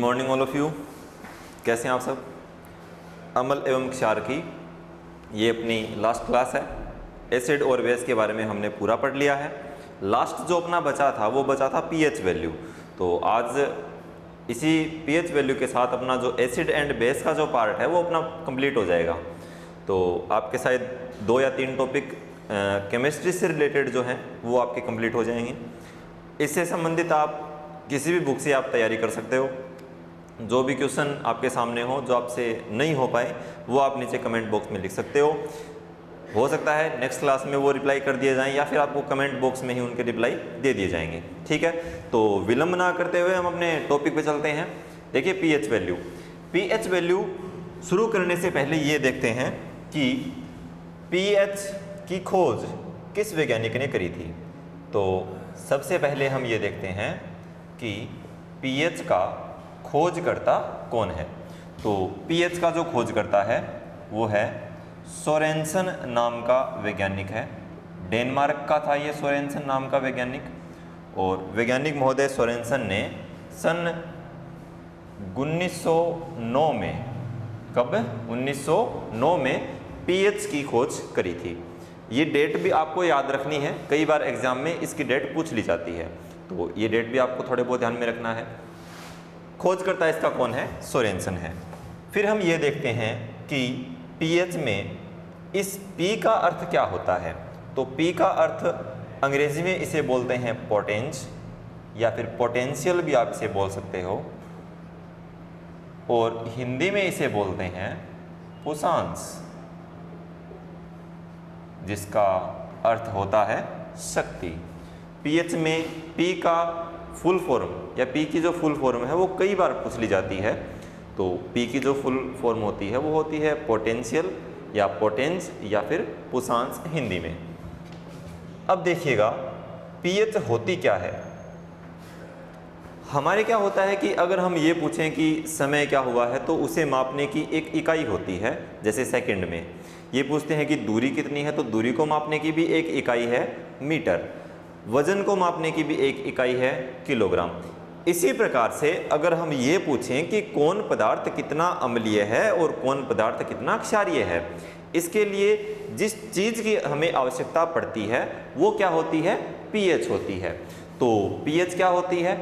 Morning all of you. कैसे हैं आप सब। अम्ल एवं क्षार की ये अपनी लास्ट क्लास है। एसिड और बेस के बारे में हमने पूरा पढ़ लिया है। लास्ट जो अपना बचा था वो बचा था पीएच वैल्यू। तो आज इसी पीएच वैल्यू के साथ अपना जो एसिड एंड बेस का जो पार्ट है वो अपना कंप्लीट हो जाएगा। तो आपके शायद 2 या 3 टॉपिक केमिस्ट्री से रिलेटेड जो हैं वो आपके कंप्लीट हो जाएंगे। इससे संबंधित आप किसी भी बुक से आप तैयारी कर सकते हो। जो भी क्वेश्चन आपके सामने हो जो आपसे नहीं हो पाए वो आप नीचे कमेंट बॉक्स में लिख सकते हो सकता है नेक्स्ट क्लास में वो रिप्लाई कर दिए जाएं या फिर आपको कमेंट बॉक्स में ही उनके रिप्लाई दे दिए जाएंगे। ठीक है, तो विलंब ना करते हुए हम अपने टॉपिक पे चलते हैं। देखिए पीएच वैल्यू शुरू करने से पहले ये देखते हैं कि पीएच की खोज किस वैज्ञानिक ने करी थी। तो सबसे पहले हम ये देखते हैं कि पीएच का खोजकर्ता कौन है। तो पीएच का जो खोजकर्ता है वो है सोरेनसन नाम का वैज्ञानिक है। डेनमार्क का था ये सोरेनसन नाम का वैज्ञानिक। और वैज्ञानिक महोदय सोरेनसन ने सन 1909 में 1909 में पीएच की खोज करी थी। ये डेट भी आपको याद रखनी है, कई बार एग्जाम में इसकी डेट पूछ ली जाती है, तो ये डेट भी आपको थोड़े बहुत ध्यान में रखना है। खोजकर्ता इसका कौन है? सोरेनसन है। फिर हम ये देखते हैं कि पीएच में इस पी का अर्थ क्या होता है। तो पी का अर्थ अंग्रेजी में इसे बोलते हैं पोटेंस या फिर पोटेंशियल भी आप इसे बोल सकते हो, और हिंदी में इसे बोलते हैं पुषांश, जिसका अर्थ होता है शक्ति। पीएच में पी का फुल फॉर्म या पी की जो फुल फॉर्म है वो कई बार पूछ ली जाती है। तो पी की जो फुल फॉर्म होती है वो होती है पोटेंशियल या पोटेंस या फिर पुषांश हिंदी में। अब देखिएगा पीएच होती क्या है। हमारे क्या होता है कि अगर हम ये पूछें कि समय क्या हुआ है तो उसे मापने की एक इकाई होती है, जैसे सेकंड में। ये पूछते हैं कि दूरी कितनी है तो दूरी को मापने की भी एक इकाई है मीटर। वजन को मापने की भी एक इकाई है किलोग्राम। इसी प्रकार से अगर हम ये पूछें कि कौन पदार्थ कितना अम्लीय है और कौन पदार्थ कितना क्षारीय है, इसके लिए जिस चीज़ की हमें आवश्यकता पड़ती है वो क्या होती है? पीएच होती है। तो पीएच क्या होती है?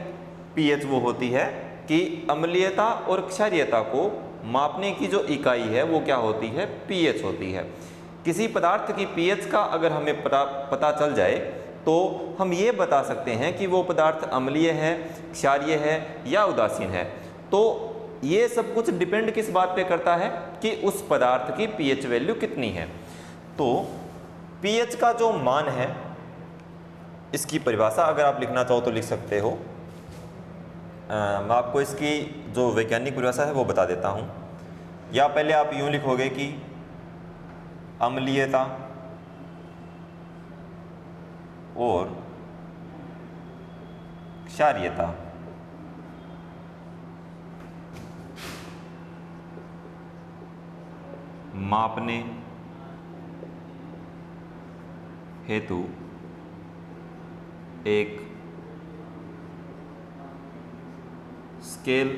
पीएच वो होती है कि अम्लीयता और क्षारीयता को मापने की जो इकाई है वो क्या होती है? पीएच होती है। किसी पदार्थ की पीएच का अगर हमें पता चल जाए तो हम ये बता सकते हैं कि वो पदार्थ अम्लीय है, क्षारीय है या उदासीन है। तो ये सब कुछ डिपेंड किस बात पे करता है कि उस पदार्थ की पीएच वैल्यू कितनी है। तो पीएच का जो मान है इसकी परिभाषा अगर आप लिखना चाहो तो लिख सकते हो। मैं आपको इसकी जो वैज्ञानिक परिभाषा है वो बता देता हूँ। या पहले आप यूँ लिखोगे कि अम्लीयता और क्षारीयता मापने हेतु एक स्केल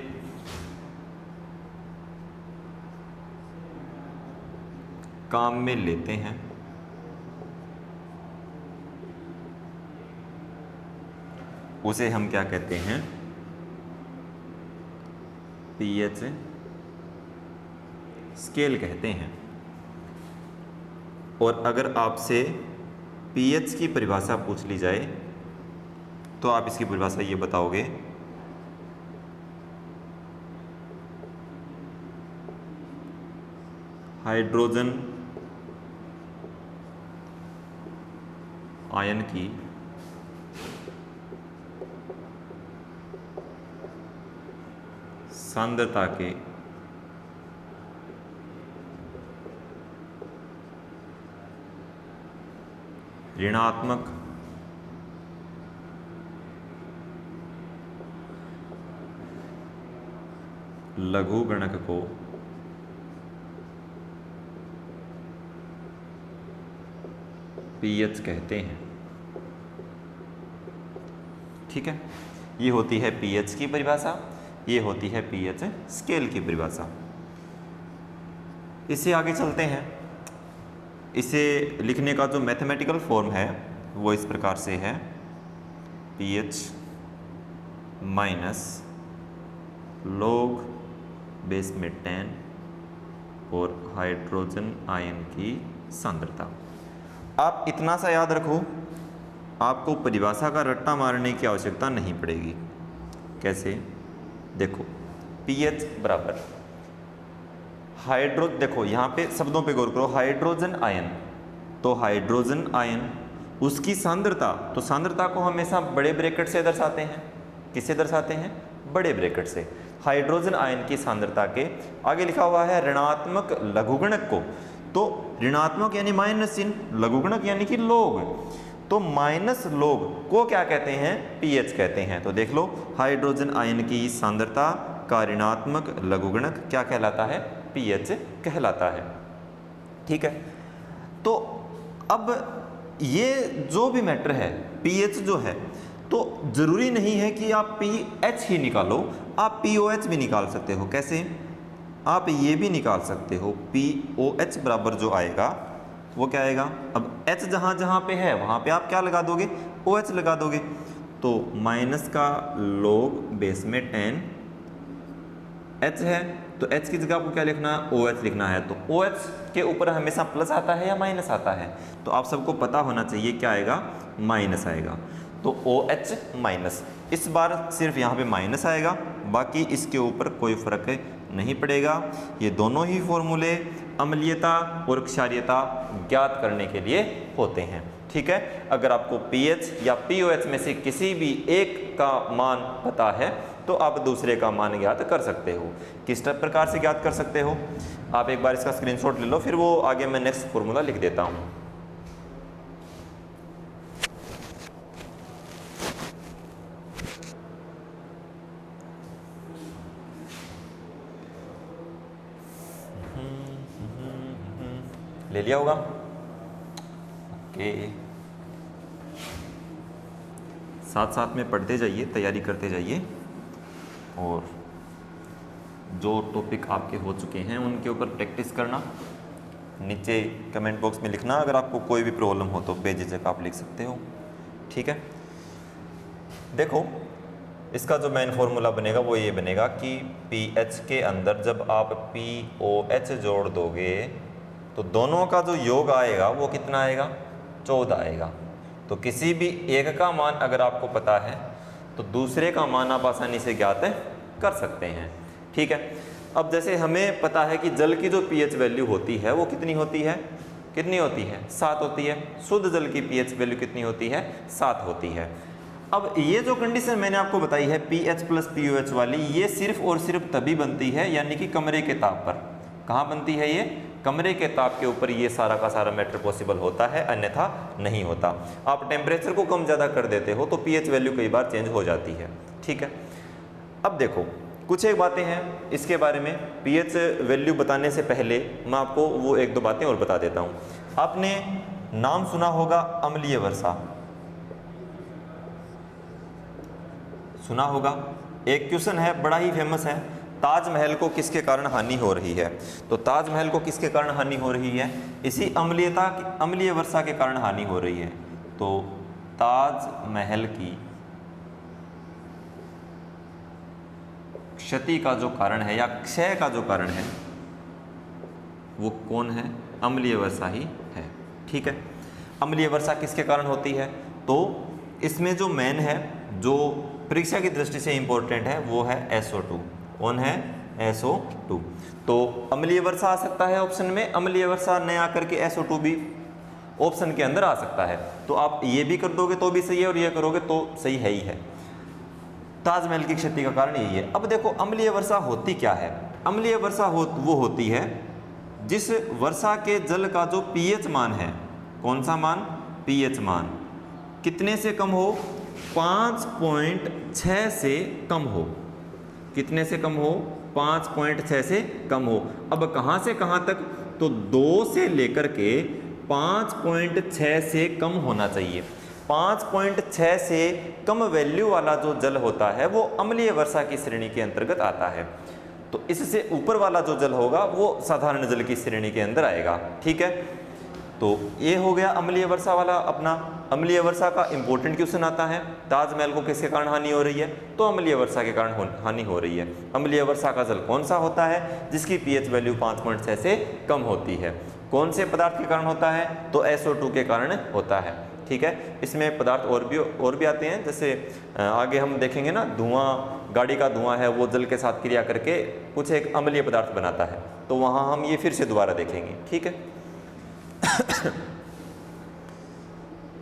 काम में लेते हैं। उसे हम क्या कहते हैं? पीएच स्केल कहते हैं। और अगर आपसे पीएच की परिभाषा पूछ ली जाए तो आप इसकी परिभाषा ये बताओगे हाइड्रोजन आयन की सांद्रता के ऋणात्मक लघुगणक को पीएच कहते हैं। ठीक है, ये होती है पीएच की परिभाषा। ये होती है पीएच स्केल की परिभाषा। इससे आगे चलते हैं। इसे लिखने का जो मैथमेटिकल फॉर्म है वो इस प्रकार से है, pH माइनस log बेस में 10 और हाइड्रोजन आयन की सांद्रता। आप इतना सा याद रखो, आपको परिभाषा का रट्टा मारने की आवश्यकता नहीं पड़ेगी। कैसे? देखो pH बराबर देखो यहाँ पे शब्दों पे गौर करो, हाइड्रोजन आयन, तो हाइड्रोजन आयन उसकी सांद्रता, तो सांद्रता को हमेशा बड़े ब्रैकेट से दर्शाते हैं। किससे दर्शाते हैं? बड़े ब्रैकेट से। हाइड्रोजन आयन की सांद्रता के आगे लिखा हुआ है ऋणात्मक लघुगणक को, तो ऋणात्मक यानी माइनस चिन्ह, लघुगणक यानी कि लोग, तो माइनस लोग को क्या कहते हैं? पीएच कहते हैं। तो देख लो, हाइड्रोजन आयन की सांद्रता का ऋणात्मक लघुगणक क्या कहलाता है? पीएच कहलाता है। ठीक है, तो अब ये जो भी मैटर है, पीएच जो है, तो जरूरी नहीं है कि आप पीएच ही निकालो, आप पीओएच भी निकाल सकते हो। कैसे? आप ये भी निकाल सकते हो, पीओएच बराबर जो आएगा वो क्या आएगा? अब H जहाँ जहाँ पे है वहाँ पे आप क्या लगा दोगे? OH लगा दोगे। तो माइनस का log बेस में 10 H है, तो H की जगह आपको क्या लिखना है? OH लिखना है। तो OH के ऊपर हमेशा प्लस आता है या माइनस आता है? तो आप सबको पता होना चाहिए क्या आएगा? माइनस आएगा। तो OH माइनस, इस बार सिर्फ यहाँ पे माइनस आएगा, बाकी इसके ऊपर कोई फर्क नहीं पड़ेगा। ये दोनों ही फॉर्मूले अम्लीयता और क्षारीयता ज्ञात करने के लिए होते हैं। ठीक है, अगर आपको pH या POH में से किसी भी एक का मान पता है तो आप दूसरे का मान ज्ञात कर सकते हो। किस प्रकार से ज्ञात कर सकते हो? आप एक बार इसका स्क्रीनशॉट ले लो, फिर वो आगे मैं नेक्स्ट फॉर्मूला लिख देता हूँ। ले लिया होगा? ओके, साथ साथ में पढ़ते जाइए, तैयारी करते जाइए, और जो टॉपिक आपके हो चुके हैं उनके ऊपर प्रैक्टिस करना। नीचे कमेंट बॉक्स में लिखना, अगर आपको कोई भी प्रॉब्लम हो तो बेझिझक आप लिख सकते हो। ठीक है, देखो इसका जो मेन फॉर्मूला बनेगा वो ये बनेगा कि पीएच के अंदर जब आप पीओएच जोड़ दोगे तो दोनों का जो योग आएगा वो कितना आएगा? 14 आएगा। तो किसी भी एक का मान अगर आपको पता है तो दूसरे का मान आप आसानी से ज्ञात कर सकते हैं। ठीक है, अब जैसे हमें पता है कि जल की जो पीएच वैल्यू होती है वो कितनी होती है? कितनी होती है? 7 होती है। शुद्ध जल की पीएच वैल्यू कितनी होती है? 7 होती है। अब ये जो कंडीशन मैंने आपको बताई है पीएच प्लस पीओएच वाली, ये सिर्फ और सिर्फ तभी बनती है, यानी कि कमरे के ताप पर। कहाँ बनती है ये? कमरे के ताप के ऊपर ये सारा का सारा मैटर पॉसिबल होता है, अन्यथा नहीं होता। आप टेम्परेचर को कम ज़्यादा कर देते हो तो पीएच वैल्यू कई बार चेंज हो जाती है। ठीक है, अब देखो कुछ एक बातें हैं इसके बारे में। पीएच वैल्यू बताने से पहले मैं आपको वो एक दो बातें और बता देता हूँ। आपने नाम सुना होगा अम्लीय वर्षा, सुना होगा। एक क्वेश्चन है, बड़ा ही फेमस है, ताजमहल को किसके कारण हानि हो रही है? तो ताजमहल को किसके कारण हानि हो रही है? इसी अम्लीय वर्षा के कारण हानि हो रही है। तो ताजमहल की क्षति का जो कारण है या क्षय का जो कारण है वो कौन है? अम्लीय वर्षा ही है। ठीक है, अम्लीय वर्षा किसके कारण होती है? तो इसमें जो मेन है, जो परीक्षा की दृष्टि से इंपॉर्टेंट है, वो है SO2। कौन है? SO2। तो अम्लीय वर्षा आ सकता है ऑप्शन में, अम्लीय वर्षा न आकर के SO2 भी ऑप्शन के अंदर आ सकता है। तो आप ये भी कर दोगे तो भी सही है और ये करोगे तो सही है ही है। ताजमहल की क्षति का कारण यही है। अब देखो अम्लीय वर्षा होती क्या है? अम्लीय वर्षा वो होती है जिस वर्षा के जल का जो पीएच मान है, कौन सा मान? पीएच मान कितने से कम हो? 5.6 से कम हो। कितने से कम हो? 5.6 से कम हो। अब कहाँ से कहाँ तक? तो 2 से लेकर के 5.6 से कम होना चाहिए। 5.6 से कम वैल्यू वाला जो जल होता है वो अम्लीय वर्षा की श्रेणी के अंतर्गत आता है। तो इससे ऊपर वाला जो जल होगा वो साधारण जल की श्रेणी के अंदर आएगा। ठीक है, तो ये हो गया अम्लीय वर्षा वाला अपना। अम्लीय वर्षा का इंपॉर्टेंट क्वेश्चन आता है, ताजमहल को किसके कारण हानि हो रही है, तो अम्लीय वर्षा के कारण हानि हो रही है। अम्लीय वर्षा का जल कौन सा होता है, जिसकी पीएच वैल्यू 5.6 से कम होती है। कौन से पदार्थ के कारण होता है, तो SO2 के कारण होता है। ठीक है, इसमें पदार्थ और भी आते हैं, जैसे आगे हम देखेंगे ना, धुआं, गाड़ी का धुआं है वो जल के साथ क्रिया करके कुछ एक अम्लीय पदार्थ बनाता है, तो वहाँ हम ये फिर से दोबारा देखेंगे। ठीक है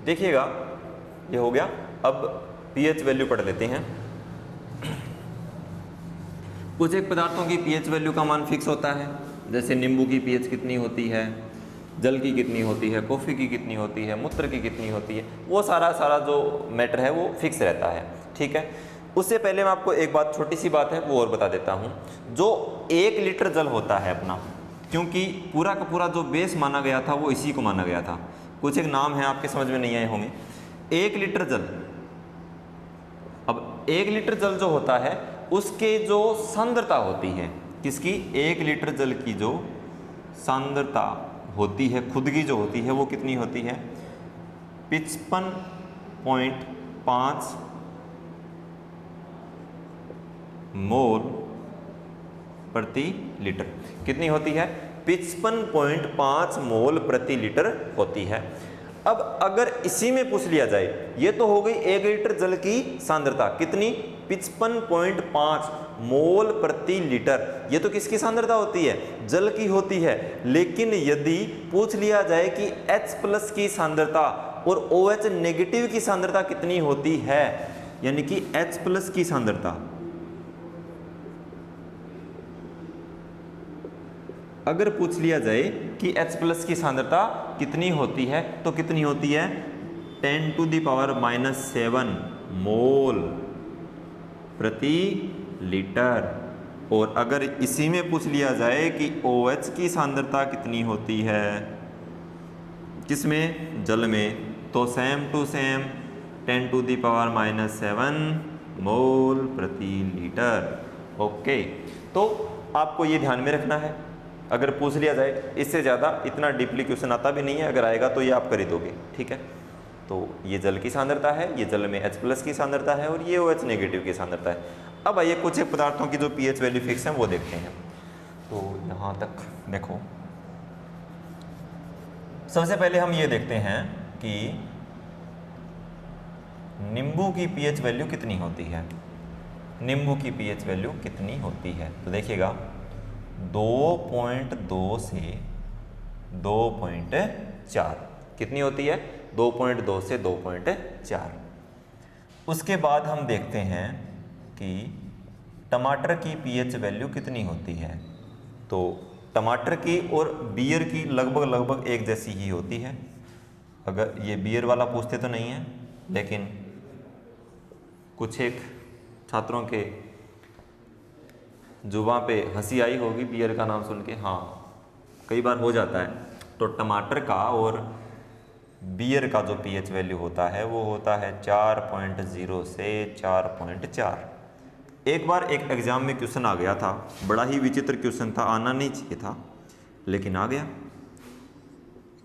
देखिएगा, ये हो गया। अब पीएच वैल्यू पढ़ लेते हैं। कुछ एक पदार्थों की पीएच वैल्यू का मान फिक्स होता है, जैसे नींबू की पीएच कितनी होती है, जल की कितनी होती है, कॉफ़ी की कितनी होती है, मूत्र की कितनी होती है, वो सारा जो मैटर है वो फिक्स रहता है। ठीक है, उससे पहले मैं आपको एक बात, छोटी सी बात है वो और बता देता हूँ। जो 1 लीटर जल होता है अपना, क्योंकि पूरा का पूरा जो बेस माना गया था वो इसी को माना गया था, कुछ एक नाम है आपके समझ में नहीं आए होंगे। 1 लीटर जल, अब 1 लीटर जल जो होता है उसके जो सांद्रता होती है, किसकी, 1 लीटर जल की जो सांद्रता होती है खुद की जो होती है वो कितनी होती है, 55.5 मोल प्रति लीटर। कितनी होती है, 55.5 मोल प्रति लीटर होती है। अब अगर इसी में पूछ लिया जाए, ये तो हो गई 1 लीटर जल की सांद्रता, कितनी, 55.5 मोल प्रति लीटर। ये तो किसकी सांद्रता होती है, जल की होती है। लेकिन यदि पूछ लिया जाए कि H+ की सांद्रता और OH नेगेटिव की सांद्रता कितनी होती है, यानी कि H+ की सांद्रता, अगर पूछ लिया जाए कि H+ की सांद्रता कितनी होती है, तो कितनी होती है, 10⁻⁻7 मोल प्रति लीटर। और अगर इसी में पूछ लिया जाए कि OH की सांद्रता कितनी होती है, किसमें, जल में, तो सेम टू सेम 10⁻⁻7 मोल प्रति लीटर। ओके, तो आपको ये ध्यान में रखना है, अगर पूछ लिया जाए, इससे ज़्यादा इतना डीपली क्वेश्चन आता भी नहीं है, अगर आएगा तो ये आप कर ही दोगे। ठीक है, तो ये जल की सांद्रता है, ये जल में H+ की सांद्रता है और ये OH नेगेटिव की सांद्रता है। अब आइए कुछ एक पदार्थों की जो पीएच वैल्यू फिक्स है वो देखते हैं। तो यहाँ तक देखो, सबसे पहले हम ये देखते हैं कि नींबू की पीएच वैल्यू कितनी होती है। नींबू की पीएच वैल्यू कितनी होती है, तो देखिएगा 2.2 से 2.4 कितनी होती है, 2.2 से 2.4। उसके बाद हम देखते हैं कि टमाटर की पीएच वैल्यू कितनी होती है। तो टमाटर की और बियर की लगभग एक जैसी ही होती है। अगर ये बियर वाला पूछते तो नहीं है, लेकिन कुछ एक छात्रों के जुबां पे हंसी आई होगी बियर का नाम सुन के, हाँ कई बार हो जाता है। तो टमाटर का और बियर का जो पीएच वैल्यू होता है वो होता है 4.0 से 4.4। एक बार एक एग्जाम में क्वेश्चन आ गया था, बड़ा ही विचित्र क्वेश्चन था, आना नहीं चाहिए था लेकिन आ गया।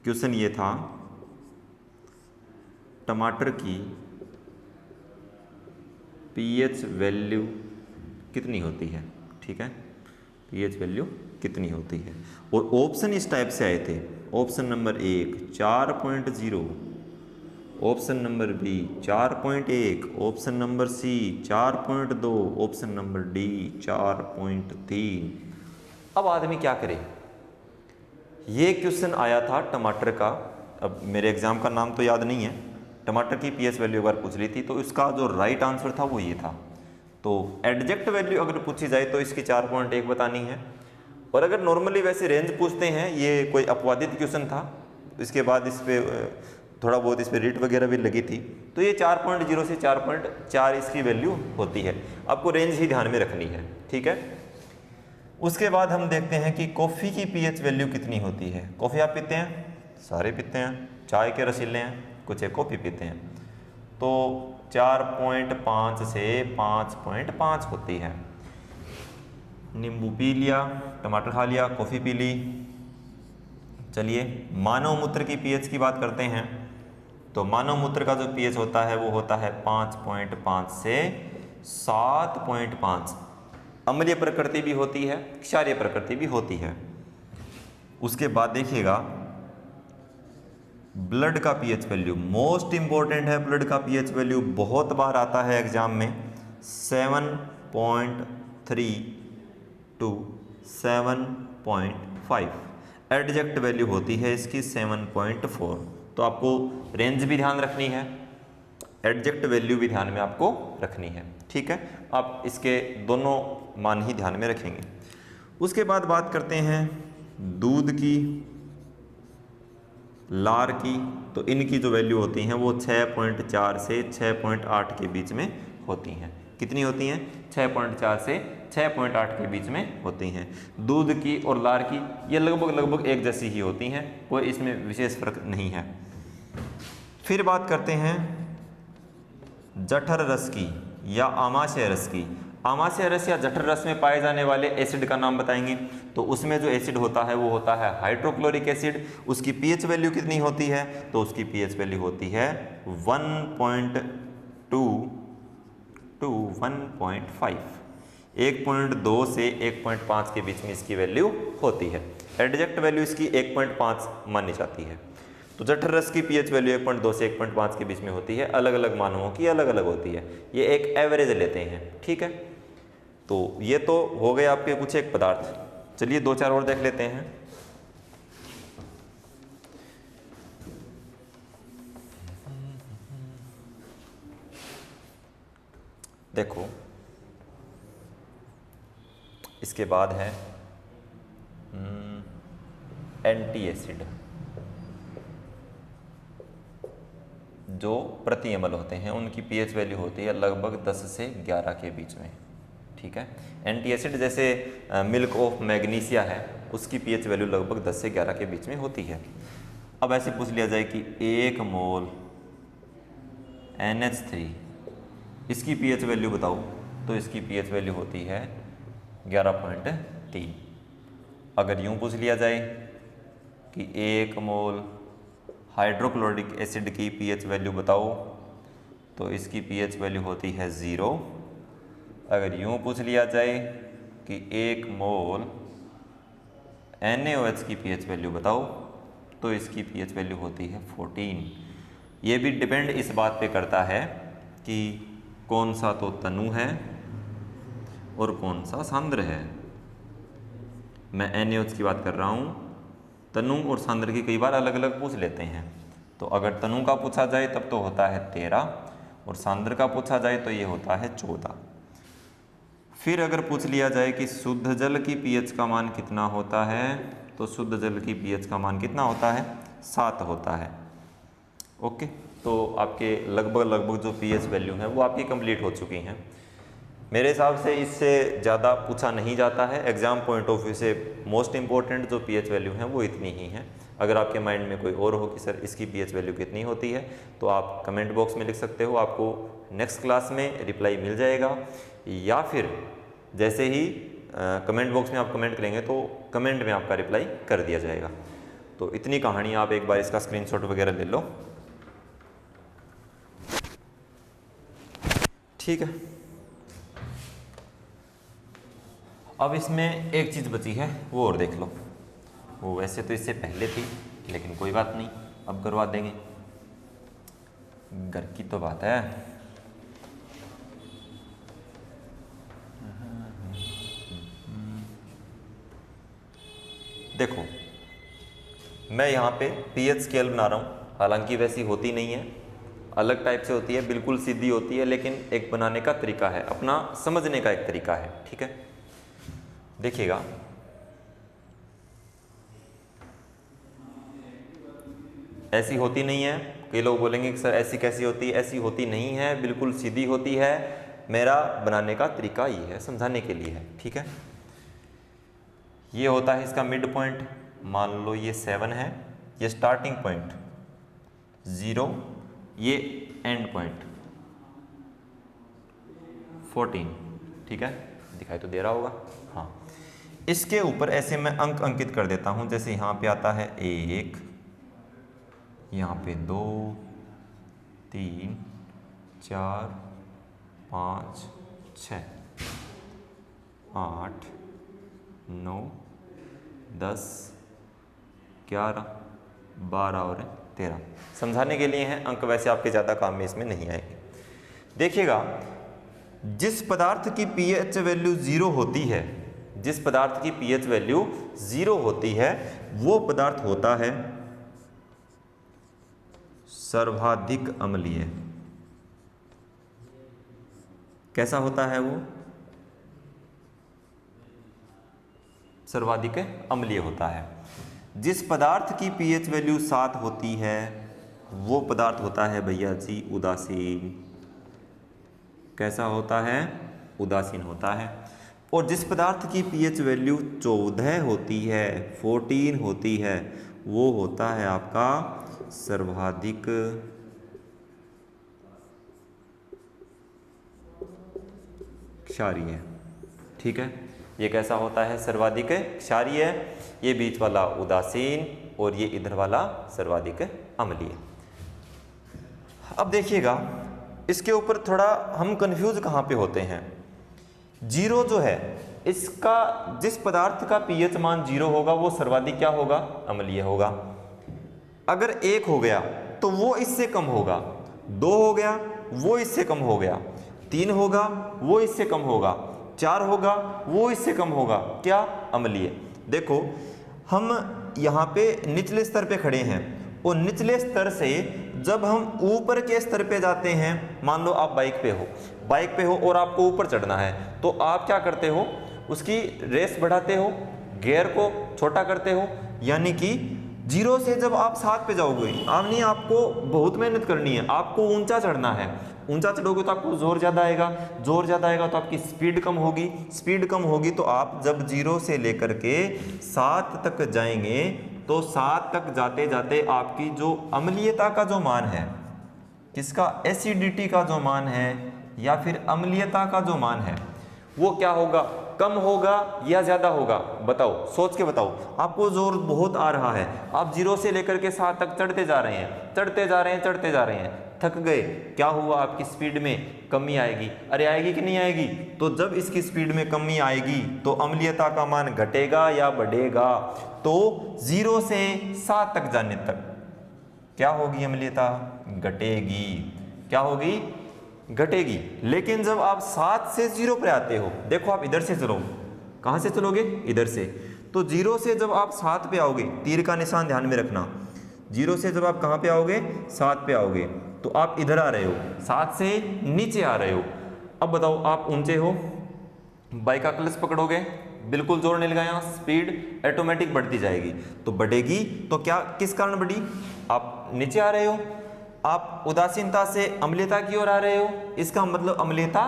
क्वेश्चन ये था, टमाटर की पीएच वैल्यू कितनी होती है। ठीक है, पीएच वैल्यू कितनी होती है, और ऑप्शन इस टाइप से आए थे। Option number 1 4.0, option number B 4.1, option number C 4.2, option number D 4.3। अब आदमी क्या करे, ये क्वेश्चन आया था टमाटर का। अब मेरे एग्जाम का नाम तो याद नहीं है, टमाटर की पीएच वैल्यू अगर पूछ ली थी तो इसका जो राइट आंसर था वो ये था। तो एडजेक्ट वैल्यू अगर पूछी जाए तो इसकी 4.1 बतानी है। और अगर नॉर्मली वैसे रेंज पूछते हैं, ये कोई अपवादित क्वेश्चन था, इसके बाद इस पर थोड़ा बहुत इस पर रेट वगैरह भी लगी थी, तो ये 4.0 से 4.4 इसकी वैल्यू होती है। आपको रेंज ही ध्यान में रखनी है। ठीक है, उसके बाद हम देखते हैं कि कॉफ़ी की पीएच वैल्यू कितनी होती है। कॉफ़ी आप पीते हैं, सारे पीते हैं, चाय के रसीले हैं, कुछ एक कॉफ़ी पीते हैं। तो 4.5 से 5.5 होती है। नींबू पी लिया, टमाटर खा लिया, कॉफ़ी पी ली। चलिए मानव मूत्र की पीएच की बात करते हैं। तो मानव मूत्र का जो पीएच होता है वो होता है 5.5 से 7.5। अम्लीय प्रकृति भी होती है, क्षारीय प्रकृति भी होती है। उसके बाद देखिएगा ब्लड का पीएच वैल्यू मोस्ट इंपॉर्टेंट है। ब्लड का पीएच वैल्यू बहुत बार आता है एग्जाम में, 7.3 टू 7.5। एडजेक्ट वैल्यू होती है इसकी 7.4। तो आपको रेंज भी ध्यान रखनी है, एडजेक्ट वैल्यू भी ध्यान में आपको रखनी है, ठीक है। आप इसके दोनों मान ही ध्यान में रखेंगे। उसके बाद बात करते हैं दूध की, लार की। तो इनकी जो वैल्यू होती हैं वो 6.4 से 6.8 के बीच में होती हैं। कितनी होती हैं? 6.4 से 6.8 के बीच में होती हैं। दूध की और लार की ये लगभग एक जैसी ही होती हैं, कोई इसमें विशेष फर्क नहीं है। फिर बात करते हैं जठर रस की या आमाशय रस की। आमाशय रस या जठर रस में पाए जाने वाले एसिड का नाम बताएंगे। तो उसमें जो एसिड होता है वो होता है हाइड्रोक्लोरिक एसिड। उसकी पीएच वैल्यू कितनी होती है? तो उसकी पीएच वैल्यू होती है 1.2 टू 1.5। 1.2 से 1.5 के बीच में इसकी वैल्यू होती है। एडजेक्ट वैल्यू इसकी 1.5 मानी जाती है। तो जठर रस की पीएच वैल्यू 1.2 से 1.5 के बीच में होती है। अलग अलग मानवों की अलग अलग होती है, ये एक एवरेज लेते हैं, ठीक है। तो ये तो हो गए आपके कुछ एक पदार्थ। चलिए 2-4 और देख लेते हैं। देखो इसके बाद है एंटी एसिड, जो प्रति एमएल होते हैं उनकी पीएच वैल्यू होती है लगभग 10 से 11 के बीच में, ठीक है। एंटी एसिड जैसे मिल्क ऑफ मैग्नीशिया है, उसकी पीएच वैल्यू लगभग 10 से 11 के बीच में होती है। अब ऐसे पूछ लिया जाए कि 1 मोल NH3 इसकी पीएच वैल्यू बताओ, तो इसकी पीएच वैल्यू होती है 11.3। अगर यूं पूछ लिया जाए कि 1 मोल हाइड्रोक्लोरिक एसिड की पीएच वैल्यू बताओ, तो इसकी पीएच वैल्यू होती है 0। अगर यूं पूछ लिया जाए कि 1 मोल NaOH की पीएच वैल्यू बताओ, तो इसकी पीएच वैल्यू होती है 14। ये भी डिपेंड इस बात पे करता है कि कौन सा तो तनु है और कौन सा सांद्र है। मैं NaOH की बात कर रहा हूँ, तनु और सांद्र की कई बार अलग अलग पूछ लेते हैं। तो अगर तनु का पूछा जाए तब तो होता है 13 और सांद्र का पूछा जाए तो ये होता है 14। फिर अगर पूछ लिया जाए कि शुद्ध जल की पीएच का मान कितना होता है, तो शुद्ध जल की पीएच का मान कितना होता है? 7 होता है। ओके, तो आपके लगभग जो पीएच वैल्यू है वो आपकी कंप्लीट हो चुकी हैं। मेरे हिसाब से इससे ज़्यादा पूछा नहीं जाता है। एग्जाम पॉइंट ऑफ व्यू से मोस्ट इंपॉर्टेंट जो पीएच वैल्यू है वो इतनी ही है। अगर आपके माइंड में कोई और हो कि सर इसकी पीएच वैल्यू कितनी होती है, तो आप कमेंट बॉक्स में लिख सकते हो, आपको नेक्स्ट क्लास में रिप्लाई मिल जाएगा। या फिर जैसे ही कमेंट बॉक्स में आप कमेंट करेंगे तो कमेंट में आपका रिप्लाई कर दिया जाएगा। तो इतनी कहानी, आप एक बार इसका स्क्रीनशॉट वगैरह ले लो, ठीक है। अब इसमें एक चीज़ बची है, वो और देख लो। वो वैसे तो इससे पहले थी, लेकिन कोई बात नहीं, अब करवा देंगे, घर की तो बात है। देखो मैं यहाँ पे पीएच स्केल बना रहा हूँ, हालांकि वैसी होती नहीं है, अलग टाइप से होती है, बिल्कुल सीधी होती है, लेकिन एक बनाने का तरीका है, अपना समझने का एक तरीका है, ठीक है। देखिएगा ऐसी होती नहीं है। कई लोग बोलेंगे कि सर ऐसी कैसी होती है? ऐसी होती नहीं है, बिल्कुल सीधी होती है। मेरा बनाने का तरीका ये है, समझाने के लिए है, ठीक है। ये होता है इसका मिड पॉइंट, मान लो ये 7 है, ये स्टार्टिंग पॉइंट 0, ये एंड पॉइंट 14, ठीक है, दिखाई तो दे रहा होगा। हाँ, इसके ऊपर ऐसे मैं अंक अंकित कर देता हूँ, जैसे यहाँ पे आता है 1, यहाँ पे 2, 3, 4, 5, 6, 8, 9, 10, 11, 12 और 13 समझाने के लिए हैं अंक, वैसे आपके ज़्यादा काम में इसमें नहीं आएंगे। देखिएगा, जिस पदार्थ की pH वैल्यू 0 होती है, जिस पदार्थ की pH वैल्यू 0 होती है, वो पदार्थ होता है सर्वाधिक अम्लीय। कैसा होता है वो? सर्वाधिक अम्लीय होता है। जिस पदार्थ की pH वैल्यू 7 होती है, वो पदार्थ होता है भैया जी उदासीन। कैसा होता है? उदासीन होता है। और जिस पदार्थ की pH वैल्यू 14 होती है, 14 होती है, वो होता है आपका सर्वाधिक क्षारीय। ठीक है, ये कैसा होता है? सर्वाधिक क्षारीय। ये बीच वाला उदासीन और ये इधर वाला सर्वाधिक अम्लीय। अब देखिएगा, इसके ऊपर थोड़ा हम कंफ्यूज कहाँ पे होते हैं। 0 जो है, इसका जिस पदार्थ का pH मान 0 होगा वो सर्वाधिक क्या होगा? अम्लीय होगा। अगर 1 हो गया तो वो इससे कम होगा, 2 हो गया वो इससे कम हो गया, 3 होगा वो इससे कम होगा, 4 होगा वो इससे कम होगा, क्या? अम्लीय। देखो, हम यहाँ पे निचले स्तर पे खड़े हैं और निचले स्तर से जब हम ऊपर के स्तर पे जाते हैं, मान लो आप बाइक पे हो और आपको ऊपर चढ़ना है, तो आप क्या करते हो? उसकी रेस बढ़ाते हो, गियर को छोटा करते हो, यानी कि 0 से जब आप 7 पे जाओगे, आपको बहुत मेहनत करनी है, आपको ऊंचा चढ़ना है। ऊंचा चढ़ोगे तो आपको जोर ज़्यादा आएगा, जोर ज़्यादा आएगा तो आपकी स्पीड कम होगी, स्पीड कम होगी तो आप जब 0 से लेकर के 7 तक जाएंगे तो 7 तक जाते जाते आपकी जो अम्लीयता का जो मान है, किसका? एसिडिटी का जो मान है या फिर अम्लीयता का जो मान है, वो क्या होगा? कम होगा या ज़्यादा होगा? बताओ, सोच के बताओ। आपको जोर बहुत आ रहा है, आप 0 से लेकर के 7 तक चढ़ते जा रहे हैं, चढ़ते जा रहे हैं, चढ़ते जा रहे हैं, थक गए, क्या हुआ? आपकी स्पीड में कमी आएगी। अरे आएगी कि नहीं आएगी? तो जब इसकी स्पीड में कमी आएगी तो अम्लीयता का मान घटेगा या बढ़ेगा? तो 0 से 7 तक जाने तक क्या होगी? अम्लीयता घटेगी। क्या होगी? घटेगी। लेकिन जब आप 7 से 0 पर आते हो, देखो आप इधर से चलो, कहाँ से चलोगे? इधर से। तो 0 से जब आप 7 पे आओगे, तीर का निशान ध्यान में रखना, 0 से जब आप कहाँ पे आओगे? 7 पे आओगे, तो आप इधर आ रहे हो, 7 से नीचे आ रहे हो। अब बताओ, आप ऊंचे हो, बाइक का क्लच पकड़ोगे, बिल्कुल जोर नहीं लगाया, स्पीड ऑटोमेटिक बढ़ती जाएगी। तो बढ़ेगी तो क्या, किस कारण बढ़ी? आप नीचे आ रहे हो, आप उदासीनता से अम्लीयता की ओर आ रहे हो, इसका मतलब अम्लीयता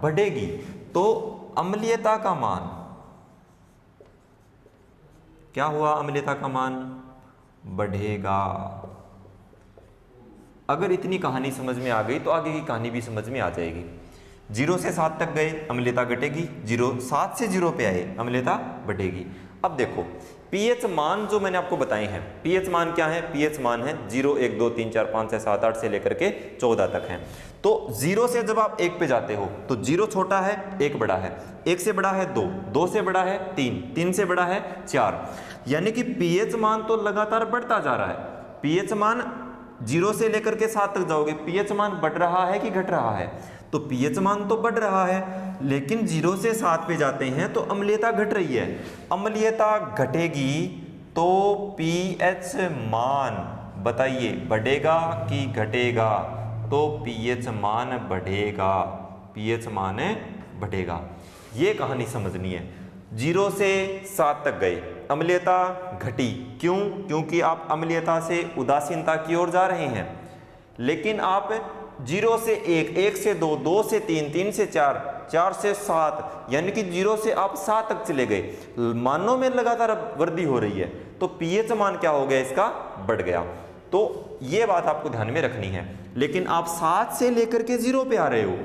बढ़ेगी। तो अम्लीयता का मान क्या हुआ? अम्लीयता का मान बढ़ेगा। अगर इतनी कहानी समझ में आ गई तो आगे की कहानी भी समझ में आ जाएगी। 0 से 7 तक गए, अम्लीयता घटेगी। 7 से 0 पे आए, अम्लीयता बढ़ेगी। अब देखो, pH मान जो मैंने आपको बताए हैं, pH मान क्या है? pH मान है 0, 1, 2, 3, 4, 5, 6, 7, 8 से लेकर के 14 तक हैं। तो 0 से जब आप 1 पे जाते हो तो 0 छोटा है, 1 बड़ा है, 1 से बड़ा है 2, 2 से बड़ा है 3, 3 से बड़ा है 4, यानी कि pH मान तो लगातार बढ़ता जा रहा है। pH मान 0 से लेकर के 7 तक जाओगे, pH मान बढ़ रहा है कि घट रहा है? तो pH मान तो बढ़ रहा है, लेकिन 0 से 7 पे जाते हैं तो अम्लीयता घट रही है। अम्लीयता घटेगी तो pH मान बताइए बढ़ेगा कि घटेगा? तो pH मान बढ़ेगा, pH मान बढ़ेगा। ये कहानी समझनी है। 0 से 7 तक गए, अम्लीयता घटी, क्यों? क्योंकि आप अम्लीयता से उदासीनता की ओर जा रहे हैं। लेकिन आप 0 से 1, 1 से 2, 2 से 3, 3 से 4, 4 से 7, यानी कि 0 से आप 7 तक चले गए, मानों में लगातार वृद्धि हो रही है, तो pH मान क्या हो गया? इसका बढ़ गया। तो ये बात आपको ध्यान में रखनी है। लेकिन आप 7 से लेकर के 0 पे आ रहे हो,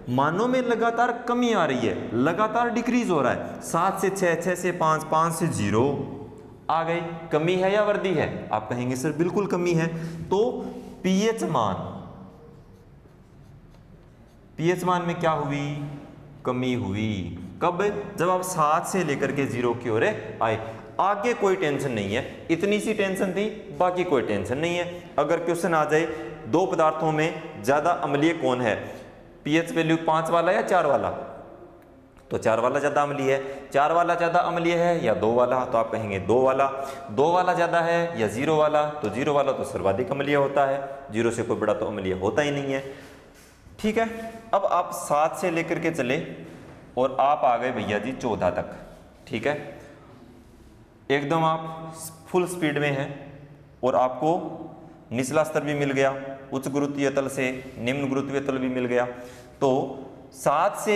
मानों में लगातार कमी आ रही है, लगातार डिक्रीज हो रहा है। 7 से 6, 6 से 5, 5 से 0 आ गई। कमी है या वृद्धि है? आप कहेंगे सर बिल्कुल कमी है। तो पीएच मान में क्या हुई? कमी हुई। कब? जब आप 7 से लेकर के 0 की ओर आए। आगे कोई टेंशन नहीं है, इतनी सी टेंशन थी, बाकी कोई टेंशन नहीं है। अगर क्वेश्चन आ जाए दो पदार्थों में ज्यादा अम्लीय कौन है, पीएच वैल्यू 5 वाला या 4 वाला, तो 4 वाला ज्यादा अम्लीय है। 4 वाला ज्यादा अम्लीय है या 2 वाला, तो आप कहेंगे 2 वाला। 2 वाला ज्यादा है या 0 वाला, तो 0 वाला तो सर्वाधिक अम्लीय होता है, 0 से कोई बड़ा तो अम्लीय होता ही नहीं है। ठीक है, अब आप 7 से लेकर के चले और आप आ गए भैया जी 14 तक। ठीक है, एकदम आप फुल स्पीड में हैं और आपको निचला स्तर भी मिल गया, उच्च गुरुत्वीय तल से निम्न गुरुत्वीय तल भी मिल गया। तो 7 से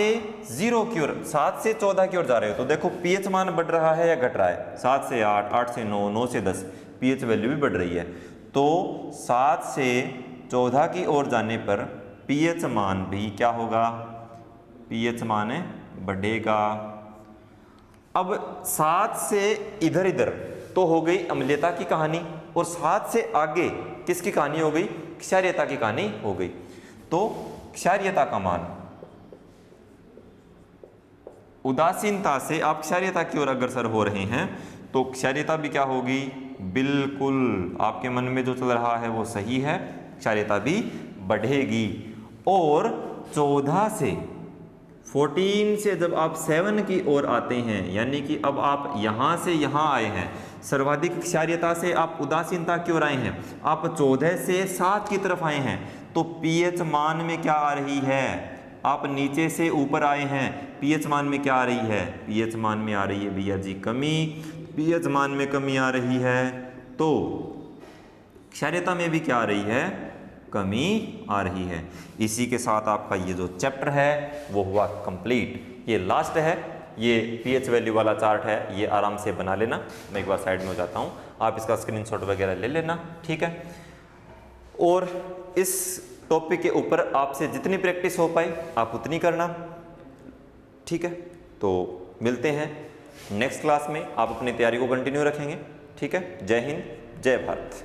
0 की ओर, 7 से 14 की ओर जा रहे हो तो देखो पीएच मान बढ़ रहा है या घट रहा है? 7 से 8, 8 से 9, 9 से 10, पीएच वैल्यू भी बढ़ रही है। तो 7 से 14 की ओर जाने पर पीएच मान भी क्या होगा? पीएच मान बढ़ेगा। अब 7 से इधर इधर तो हो गई अम्लीयता की कहानी, और 7 से आगे किसकी कहानी हो गई? क्षारीयता की कहानी हो गई। तो क्षारीयता का मान, उदासीनता से आप क्षारीयता की ओर अग्रसर हो रहे हैं, तो क्षारीयता भी क्या होगी? बिल्कुल आपके मन में जो चल रहा है वो सही है, क्षारीयता भी बढ़ेगी। और 14 से 14 से जब आप 7 की ओर आते हैं, यानी कि अब आप यहां से यहां आए हैं, सर्वाधिक क्षारीयता से आप उदासीनता की ओर आए हैं, आप 14 से 7 की तरफ आए हैं, तो पीएच मान में क्या आ रही है? आप नीचे से ऊपर आए हैं, पीएच मान में क्या आ रही है? पीएच मान में आ रही है भैया जी कमी। पीएच मान में कमी आ रही है तो क्षारीयता में भी क्या आ रही है? कमी आ रही है। इसी के साथ आपका ये जो चैप्टर है वो हुआ कंप्लीट। ये लास्ट है, ये पीएच वैल्यू वाला चार्ट है, ये आराम से बना लेना। मैं एक बार साइड में हो जाता हूँ, आप इसका स्क्रीनशॉट वगैरह ले लेना। ठीक है, और इस टॉपिक के ऊपर आपसे जितनी प्रैक्टिस हो पाए आप उतनी करना। ठीक है, तो मिलते हैं नेक्स्ट क्लास में, आप अपनी तैयारी को कंटिन्यू रखेंगे। ठीक है, जय हिंद, जय भारत।